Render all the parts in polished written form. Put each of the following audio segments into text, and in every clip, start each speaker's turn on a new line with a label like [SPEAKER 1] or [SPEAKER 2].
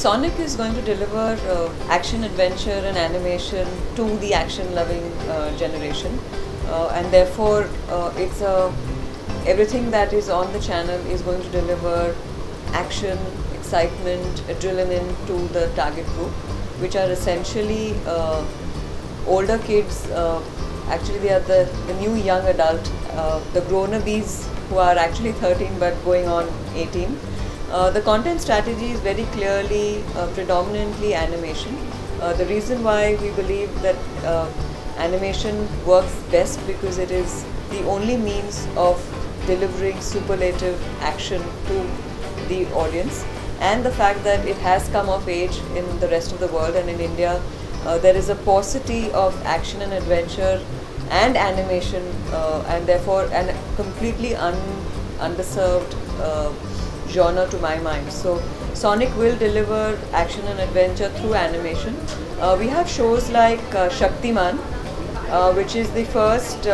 [SPEAKER 1] Sonic is going to deliver action, adventure and animation to the action-loving generation, and therefore everything that is on the channel is going to deliver action, excitement, adrenaline to the target group, which are essentially older kids. Actually, they are the new young adult, the grown-ups who are actually 13 but going on 18. The content strategy is very clearly predominantly animation. The reason why we believe that animation works best because it is the only means of delivering superlative action to the audience, and the fact that it has come of age in the rest of the world, and in India there is a paucity of action and adventure and animation, and therefore a completely underserved genre to my mind. So Sonic will deliver action and adventure through animation. We have shows like Shaktiman, which is the first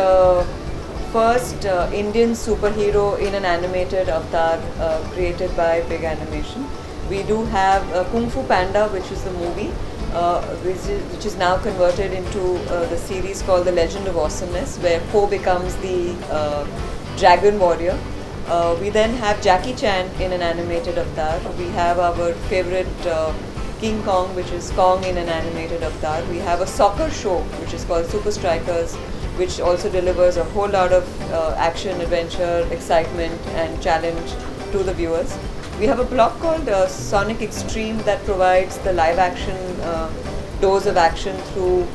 [SPEAKER 1] Indian superhero in an animated avatar created by Big Animation. We do have Kung Fu Panda, which is the movie, which is now converted into the series called The Legend of Awesomeness, where Po becomes the dragon warrior. We then have Jackie Chan in an animated avatar. We have our favorite King Kong, which is Kong in an animated avatar. We have a soccer show which is called Super Strikers, which also delivers a whole lot of action, adventure, excitement and challenge to the viewers. We have a block called Sonic Extreme that provides the live action dose of action through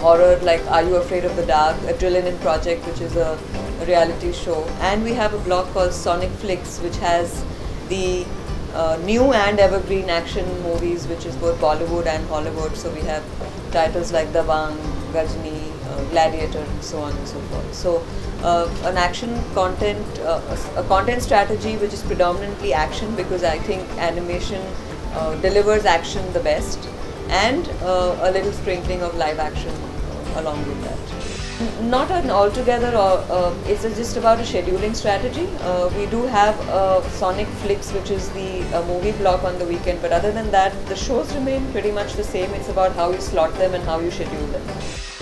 [SPEAKER 1] horror like Are You Afraid of the Dark, Adrenaline Project, which is a reality show. And we have a block called Sonic Flicks, which has the new and evergreen action movies, which is both Bollywood and Hollywood. So we have titles like Dabang, Gajni, Gladiator and so on and so forth. So an action content, a content strategy which is predominantly action, because I think animation delivers action the best, and a little sprinkling of live action along with that. Not an altogether, it's just about a scheduling strategy. We do have Sonic Flicks, which is the movie block on the weekend, but other than that, the shows remain pretty much the same. It's about how you slot them and how you schedule them.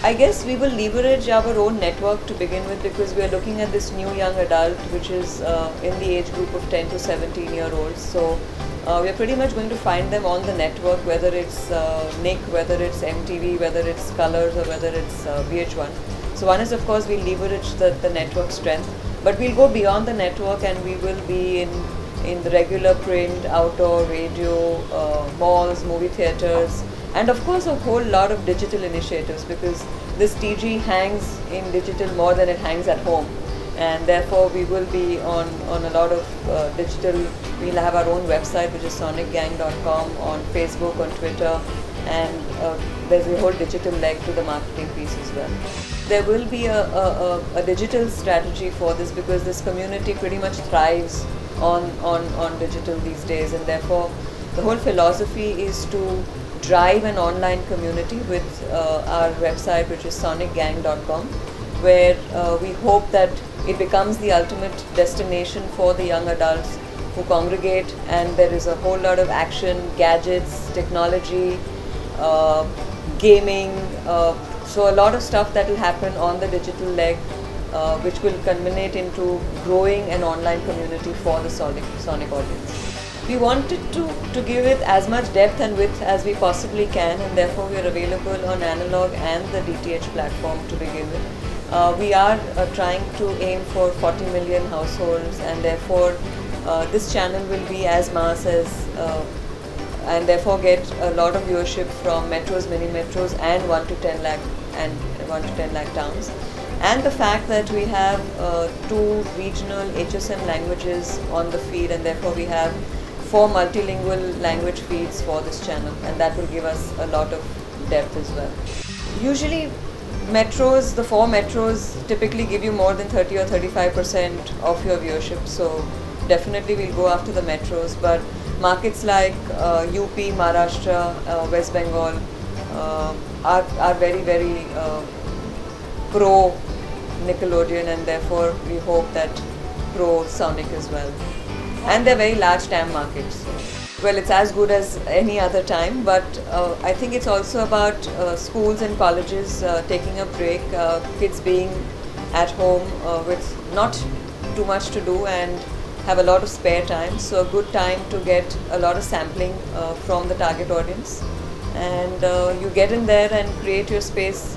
[SPEAKER 1] I guess we will leverage our own network to begin with, because we are looking at this new young adult, which is in the age group of 10 to 17-year-olds. So we are pretty much going to find them on the network, whether it's Nick, whether it's MTV, whether it's Colors, or whether it's VH1. So one is, of course, we'll leverage the network strength, but we'll go beyond the network and we will be in the regular print, outdoor, radio, malls, movie theatres, and of course a whole lot of digital initiatives, because this TG hangs in digital more than it hangs at home, and therefore we will be on a lot of digital. We'll have our own website, which is sonicgang.com, on Facebook, on Twitter, and there's a whole digital leg to the marketing piece as well. There will be a digital strategy for this, because this community pretty much thrives on digital these days, and therefore the whole philosophy is to drive an online community with our website, which is sonicgang.com, where we hope that it becomes the ultimate destination for the young adults who congregate, and there is a whole lot of action, gadgets, technology, gaming, so a lot of stuff that will happen on the digital leg, which will culminate into growing an online community for the Sonic audience. We wanted to give it as much depth and width as we possibly can, and therefore we are available on analog and the DTH platform to begin with. We are trying to aim for 40 million households, and therefore this channel will be as mass as and therefore get a lot of viewership from metros, mini metros, and 1 to 10 lakh towns. And the fact that we have 2 regional HSM languages on the feed, and therefore we have 4 multilingual language feeds for this channel, and that will give us a lot of depth as well. Usually metros, the 4 metros typically give you more than 30 or 35% of your viewership, so definitely we'll go after the metros, but markets like UP, Maharashtra, West Bengal are very, very pro Nickelodeon, and therefore we hope that pro Sonic as well. And they're very large TAM markets. So. Well, it's as good as any other time, but I think it's also about schools and colleges taking a break, kids being at home with not too much to do and have a lot of spare time. So a good time to get a lot of sampling from the target audience, and you get in there and create your space,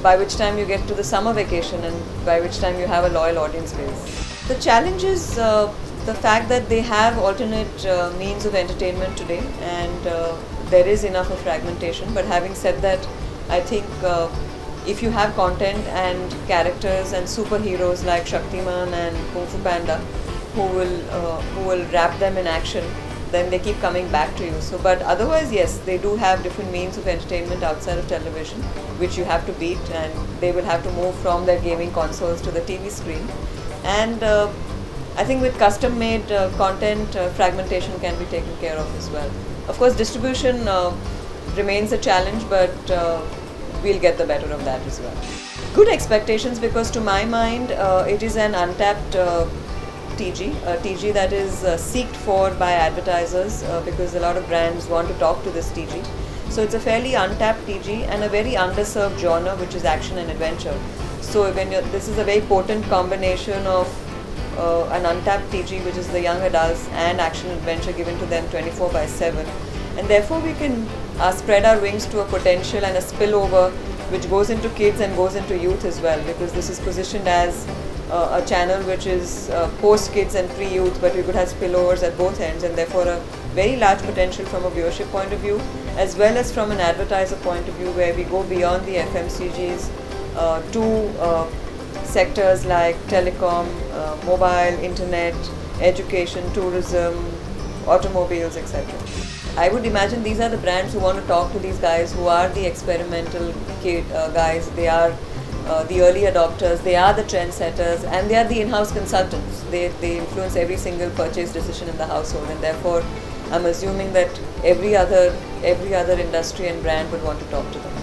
[SPEAKER 1] by which time you get to the summer vacation and by which time you have a loyal audience base. The challenge is the fact that they have alternate means of entertainment today, and there is enough of fragmentation. But having said that, I think if you have content and characters and superheroes like Shaktiman and Kung Fu Panda who will wrap them in action, then they keep coming back to you. So, but otherwise, yes, they do have different means of entertainment outside of television, which you have to beat, and they will have to move from their gaming consoles to the TV screen. And I think with custom-made content, fragmentation can be taken care of as well. Of course, distribution remains a challenge, but we'll get the better of that as well. Good expectations, because to my mind, it is an untapped TG, a TG that is seeked for by advertisers, because a lot of brands want to talk to this TG. So it's a fairly untapped TG and a very underserved genre, which is action and adventure. So when this is a very potent combination of an untapped TG, which is the young adults, and action adventure given to them 24/7, and therefore we can spread our wings to a potential and a spillover which goes into kids and goes into youth as well, because this is positioned as a channel which is post kids and pre youth, but we could have spillovers at both ends, and therefore a very large potential from a viewership point of view as well as from an advertiser point of view, where we go beyond the FMCGs to sectors like telecom, mobile, internet, education, tourism, automobiles, etc. I would imagine these are the brands who want to talk to these guys who are the experimental guys. They are the early adopters, they are the trendsetters, and they are the in-house consultants. They influence every single purchase decision in the household, and therefore I'm assuming that every other industry and brand would want to talk to them.